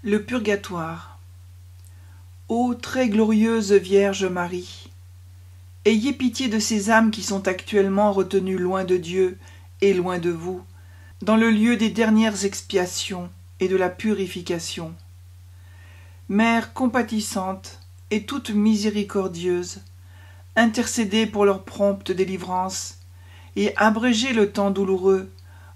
Le purgatoire. Ô très glorieuse Vierge Marie, ayez pitié de ces âmes qui sont actuellement retenues loin de Dieu et loin de vous, dans le lieu des dernières expiations et de la purification. Mère compatissante et toute miséricordieuse, intercédez pour leur prompte délivrance et abrégez le temps douloureux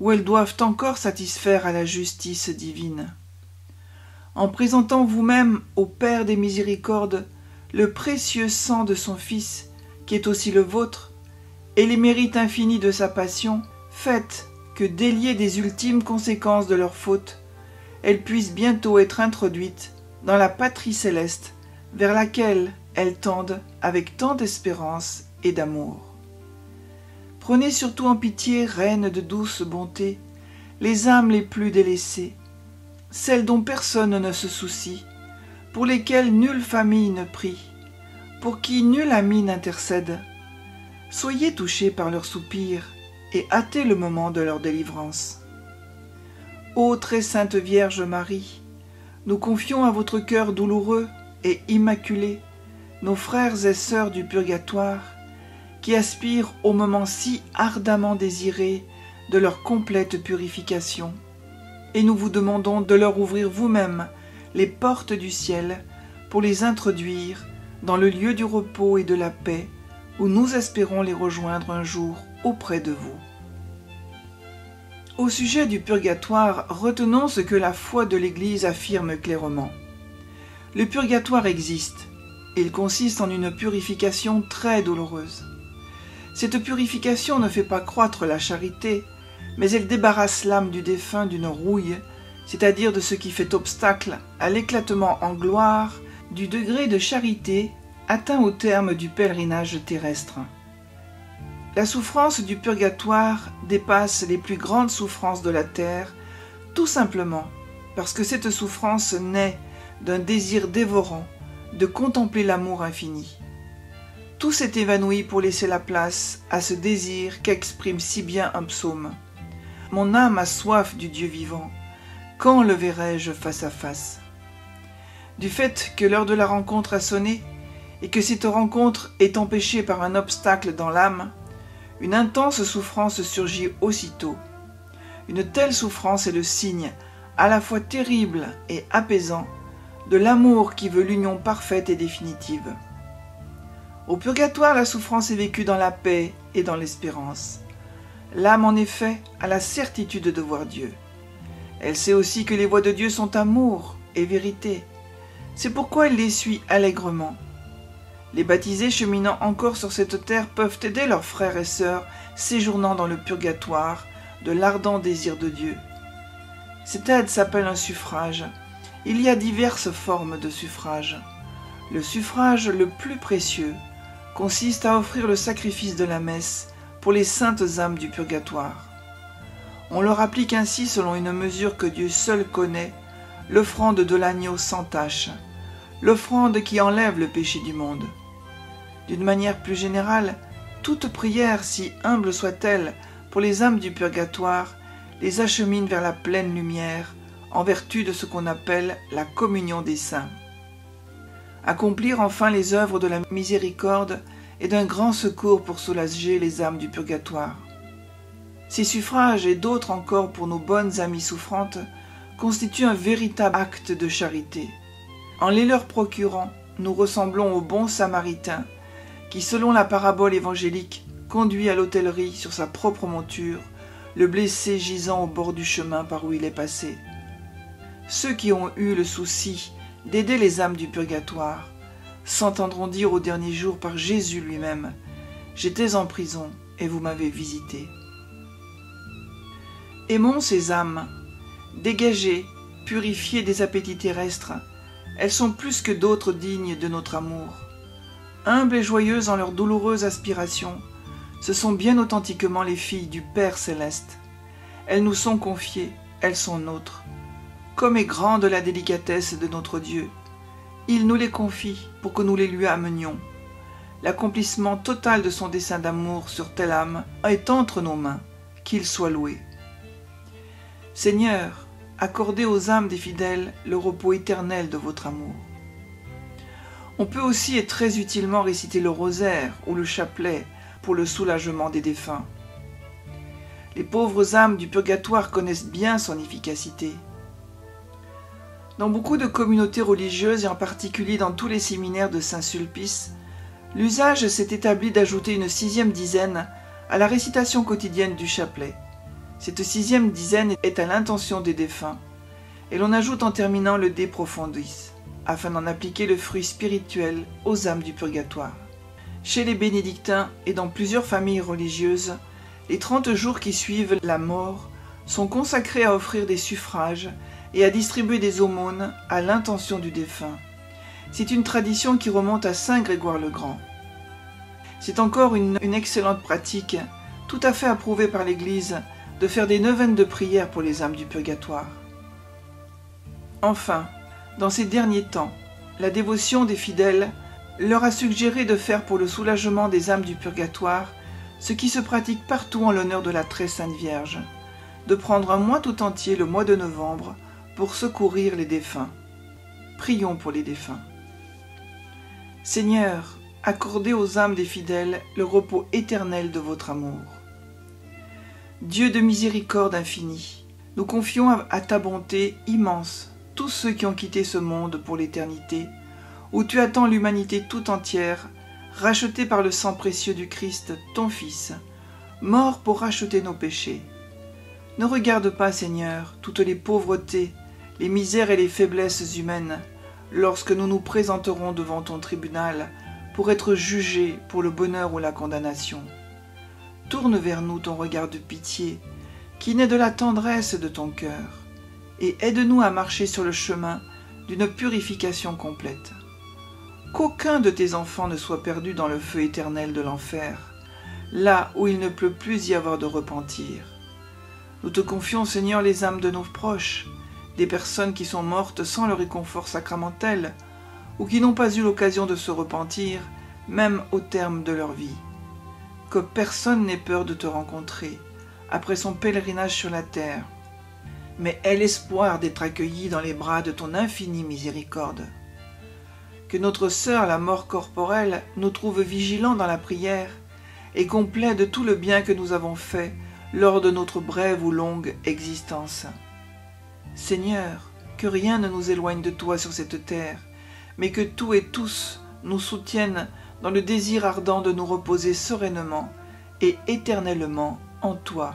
où elles doivent encore satisfaire à la justice divine. En présentant vous-même au Père des miséricordes le précieux sang de son Fils, qui est aussi le vôtre, et les mérites infinis de sa passion, faites que, déliées des ultimes conséquences de leur faute, elles puissent bientôt être introduites dans la patrie céleste vers laquelle elles tendent avec tant d'espérance et d'amour. Prenez surtout en pitié, Reine de douce bonté, les âmes les plus délaissées, celles dont personne ne se soucie, pour lesquelles nulle famille ne prie, pour qui nul ami n'intercède. Soyez touchés par leurs soupirs et hâtez le moment de leur délivrance. Ô très sainte Vierge Marie, nous confions à votre cœur douloureux et immaculé nos frères et sœurs du purgatoire qui aspirent au moment si ardemment désiré de leur complète purification. Et nous vous demandons de leur ouvrir vous-même les portes du ciel pour les introduire dans le lieu du repos et de la paix où nous espérons les rejoindre un jour auprès de vous. Au sujet du purgatoire, retenons ce que la foi de l'Église affirme clairement. Le purgatoire existe. Il consiste en une purification très douloureuse. Cette purification ne fait pas croître la charité, mais elle débarrasse l'âme du défunt d'une rouille, c'est-à-dire de ce qui fait obstacle à l'éclatement en gloire du degré de charité atteint au terme du pèlerinage terrestre. La souffrance du purgatoire dépasse les plus grandes souffrances de la terre, tout simplement parce que cette souffrance naît d'un désir dévorant de contempler l'amour infini. Tout s'est évanoui pour laisser la place à ce désir qu'exprime si bien un psaume. Mon âme a soif du Dieu vivant, quand le verrai-je face à face? Du fait que l'heure de la rencontre a sonné, et que cette rencontre est empêchée par un obstacle dans l'âme, une intense souffrance surgit aussitôt. Une telle souffrance est le signe, à la fois terrible et apaisant, de l'amour qui veut l'union parfaite et définitive. Au purgatoire, la souffrance est vécue dans la paix et dans l'espérance. L'âme, en effet, a la certitude de voir Dieu. Elle sait aussi que les voies de Dieu sont amour et vérité. C'est pourquoi elle les suit allègrement. Les baptisés cheminant encore sur cette terre peuvent aider leurs frères et sœurs séjournant dans le purgatoire de l'ardent désir de Dieu. Cette aide s'appelle un suffrage. Il y a diverses formes de suffrage. Le suffrage le plus précieux consiste à offrir le sacrifice de la messe pour les saintes âmes du purgatoire. On leur applique ainsi, selon une mesure que Dieu seul connaît, l'offrande de l'agneau sans tache, l'offrande qui enlève le péché du monde. D'une manière plus générale, toute prière, si humble soit-elle, pour les âmes du purgatoire, les achemine vers la pleine lumière, en vertu de ce qu'on appelle la communion des saints. Accomplir enfin les œuvres de la miséricorde est d'un grand secours pour soulager les âmes du purgatoire. Ces suffrages et d'autres encore pour nos bonnes amies souffrantes constituent un véritable acte de charité. En les leur procurant, nous ressemblons au bon samaritain qui, selon la parabole évangélique, conduit à l'hôtellerie sur sa propre monture le blessé gisant au bord du chemin par où il est passé. Ceux qui ont eu le souci d'aider les âmes du purgatoire s'entendront dire au dernier jour par Jésus lui-même « J'étais en prison et vous m'avez visité ». Aimons ces âmes, dégagées, purifiées des appétits terrestres, elles sont plus que d'autres dignes de notre amour. Humbles et joyeuses en leurs douloureuses aspirations, ce sont bien authentiquement les filles du Père céleste. Elles nous sont confiées, elles sont nôtres. Comme est grande la délicatesse de notre Dieu, il nous les confie pour que nous les lui amenions. L'accomplissement total de son dessein d'amour sur telle âme est entre nos mains, qu'il soit loué. Seigneur, accordez aux âmes des fidèles le repos éternel de votre amour. On peut aussi et très utilement réciter le rosaire ou le chapelet pour le soulagement des défunts. Les pauvres âmes du purgatoire connaissent bien son efficacité. Dans beaucoup de communautés religieuses, et en particulier dans tous les séminaires de Saint-Sulpice, l'usage s'est établi d'ajouter une 6e dizaine à la récitation quotidienne du chapelet. Cette 6e dizaine est à l'intention des défunts, et l'on ajoute en terminant le De Profundis, afin d'en appliquer le fruit spirituel aux âmes du purgatoire. Chez les bénédictins et dans plusieurs familles religieuses, les 30 jours qui suivent la mort sont consacrés à offrir des suffrages et à distribuer des aumônes à l'intention du défunt. C'est une tradition qui remonte à Saint Grégoire le Grand. C'est encore une excellente pratique, tout à fait approuvée par l'Église, de faire des neuvaines de prière pour les âmes du purgatoire. Enfin, dans ces derniers temps, la dévotion des fidèles leur a suggéré de faire pour le soulagement des âmes du purgatoire ce qui se pratique partout en l'honneur de la très sainte Vierge, de prendre un mois tout entier, le mois de novembre, pour secourir les défunts. Prions pour les défunts. Seigneur, accordez aux âmes des fidèles le repos éternel de votre amour. Dieu de miséricorde infinie, nous confions à ta bonté immense tous ceux qui ont quitté ce monde pour l'éternité, où tu attends l'humanité tout entière, rachetée par le sang précieux du Christ, ton Fils, mort pour racheter nos péchés. Ne regarde pas, Seigneur, toutes les pauvretés, les misères et les faiblesses humaines, lorsque nous nous présenterons devant ton tribunal pour être jugés pour le bonheur ou la condamnation. Tourne vers nous ton regard de pitié, qui naît de la tendresse de ton cœur, et aide-nous à marcher sur le chemin d'une purification complète. Qu'aucun de tes enfants ne soit perdu dans le feu éternel de l'enfer, là où il ne peut plus y avoir de repentir. Nous te confions, Seigneur, les âmes de nos proches, des personnes qui sont mortes sans le réconfort sacramentel, ou qui n'ont pas eu l'occasion de se repentir, même au terme de leur vie. Que personne n'ait peur de te rencontrer, après son pèlerinage sur la terre, mais aie l'espoir d'être accueilli dans les bras de ton infinie miséricorde. Que notre sœur, la mort corporelle, nous trouve vigilants dans la prière et qu'on plaide tout le bien que nous avons fait lors de notre brève ou longue existence. Seigneur, que rien ne nous éloigne de toi sur cette terre, mais que tout et tous nous soutiennent dans le désir ardent de nous reposer sereinement et éternellement en toi.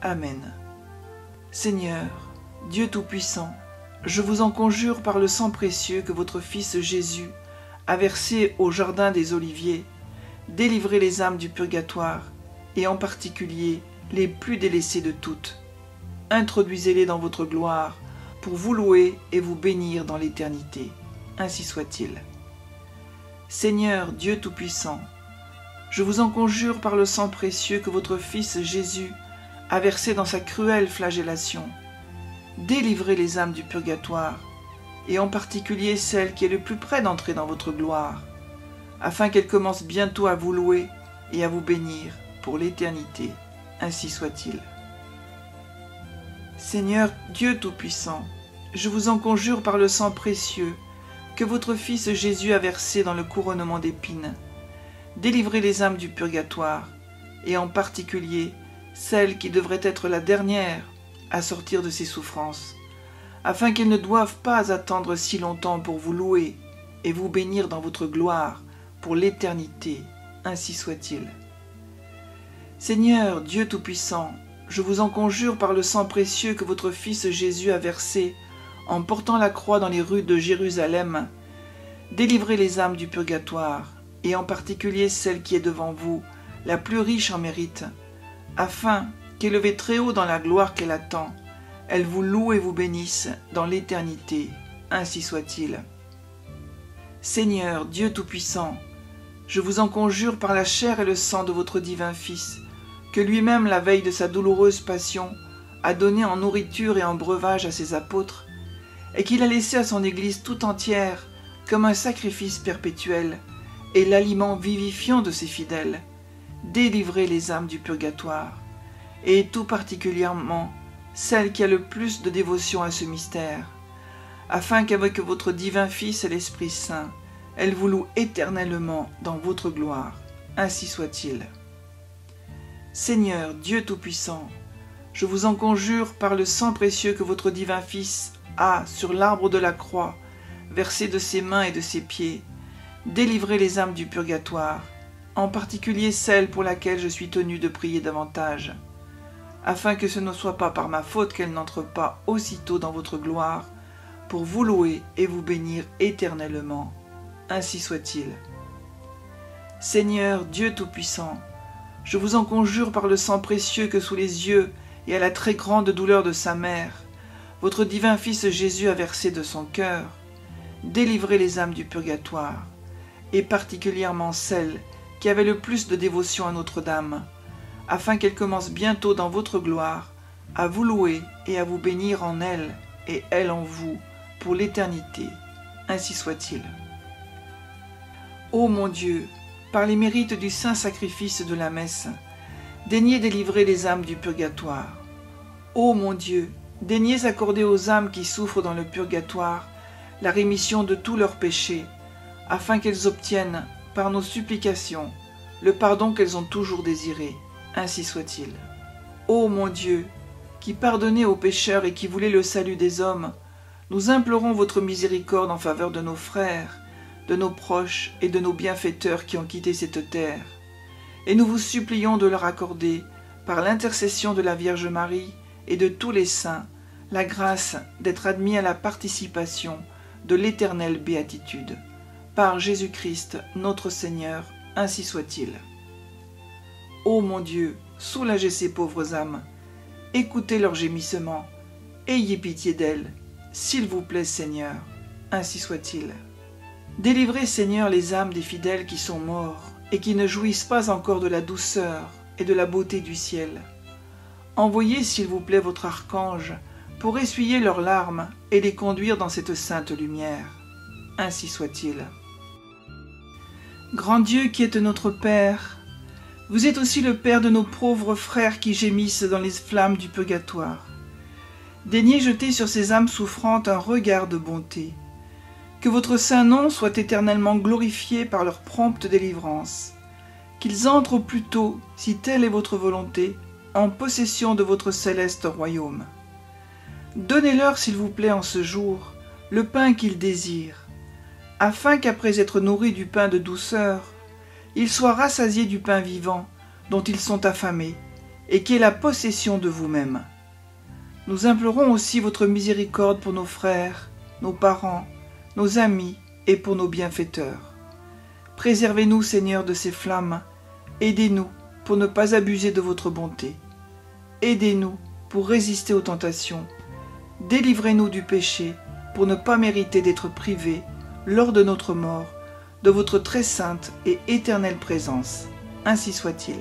Amen. Seigneur, Dieu Tout-Puissant, je vous en conjure par le sang précieux que votre Fils Jésus a versé au jardin des Oliviers, délivrez les âmes du purgatoire, et en particulier les plus délaissées de toutes. Introduisez-les dans votre gloire, pour vous louer et vous bénir dans l'éternité. Ainsi soit-il. Seigneur Dieu Tout-Puissant, je vous en conjure par le sang précieux que votre Fils Jésus a versé dans sa cruelle flagellation, délivrez les âmes du purgatoire, et en particulier celle qui est le plus près d'entrer dans votre gloire, afin qu'elle commence bientôt à vous louer et à vous bénir pour l'éternité. Ainsi soit-il. Seigneur Dieu Tout-Puissant, je vous en conjure par le sang précieux que votre Fils Jésus a versé dans le couronnement d'épines, délivrez les âmes du purgatoire, et en particulier celle qui devrait être la dernière à sortir de ses souffrances, afin qu'elles ne doivent pas attendre si longtemps pour vous louer et vous bénir dans votre gloire pour l'éternité. Ainsi soit-il. Seigneur Dieu Tout-Puissant, je vous en conjure par le sang précieux que votre Fils Jésus a versé en portant la croix dans les rues de Jérusalem, délivrez les âmes du purgatoire, et en particulier celle qui est devant vous, la plus riche en mérite, afin qu'élevée très haut dans la gloire qu'elle attend, elle vous loue et vous bénisse dans l'éternité. Ainsi soit-il. Seigneur Dieu Tout-Puissant, je vous en conjure par la chair et le sang de votre divin Fils, que lui-même, la veille de sa douloureuse passion, a donné en nourriture et en breuvage à ses apôtres, et qu'il a laissé à son Église tout entière comme un sacrifice perpétuel et l'aliment vivifiant de ses fidèles, délivrez les âmes du purgatoire, et tout particulièrement celle qui a le plus de dévotion à ce mystère, afin qu'avec votre divin Fils et l'Esprit Saint, elle vous loue éternellement dans votre gloire. Ainsi soit-il. Seigneur, Dieu Tout-Puissant, je vous en conjure par le sang précieux que votre divin Fils a, sur l'arbre de la croix, versé de ses mains et de ses pieds, délivrez les âmes du purgatoire, en particulier celle pour laquelle je suis tenu de prier davantage, afin que ce ne soit pas par ma faute qu'elle n'entre pas aussitôt dans votre gloire, pour vous louer et vous bénir éternellement. Ainsi soit-il. Seigneur, Dieu Tout-Puissant, je vous en conjure par le sang précieux que sous les yeux et à la très grande douleur de sa mère, votre divin Fils Jésus a versé de son cœur, délivrez les âmes du purgatoire, et particulièrement celles qui avaient le plus de dévotion à Notre-Dame, afin qu'elles commencent bientôt dans votre gloire à vous louer et à vous bénir en elle et elle en vous pour l'éternité. Ainsi soit-il. Ô mon Dieu, par les mérites du saint sacrifice de la messe, daignez délivrer les âmes du purgatoire. Ô mon Dieu, daignez accorder aux âmes qui souffrent dans le purgatoire la rémission de tous leurs péchés, afin qu'elles obtiennent, par nos supplications, le pardon qu'elles ont toujours désiré. Ainsi soit-il. Ô mon Dieu, qui pardonnez aux pécheurs et qui voulez le salut des hommes, nous implorons votre miséricorde en faveur de nos frères, de nos proches et de nos bienfaiteurs qui ont quitté cette terre, et nous vous supplions de leur accorder, par l'intercession de la Vierge Marie et de tous les saints, la grâce d'être admis à la participation de l'éternelle béatitude. Par Jésus-Christ, notre Seigneur, ainsi soit-il. Ô mon Dieu, soulagez ces pauvres âmes, écoutez leurs gémissements, ayez pitié d'elles, s'il vous plaît, Seigneur, ainsi soit-il. Délivrez, Seigneur, les âmes des fidèles qui sont morts et qui ne jouissent pas encore de la douceur et de la beauté du ciel. Envoyez, s'il vous plaît, votre archange pour essuyer leurs larmes et les conduire dans cette sainte lumière. Ainsi soit-il. Grand Dieu qui êtes notre Père, vous êtes aussi le Père de nos pauvres frères qui gémissent dans les flammes du purgatoire. Daignez jeter sur ces âmes souffrantes un regard de bonté. Que votre saint nom soit éternellement glorifié par leur prompte délivrance. Qu'ils entrent au plus tôt, si telle est votre volonté, en possession de votre céleste royaume. Donnez-leur, s'il vous plaît, en ce jour, le pain qu'ils désirent, afin qu'après être nourris du pain de douceur, ils soient rassasiés du pain vivant dont ils sont affamés, et qui est la possession de vous-même. Nous implorons aussi votre miséricorde pour nos frères, nos parents, nos amis et pour nos bienfaiteurs. Préservez-nous, Seigneur, de ces flammes, aidez-nous pour ne pas abuser de votre bonté. Aidez-nous pour résister aux tentations, délivrez-nous du péché pour ne pas mériter d'être privés, lors de notre mort, de votre très sainte et éternelle présence. Ainsi soit-il.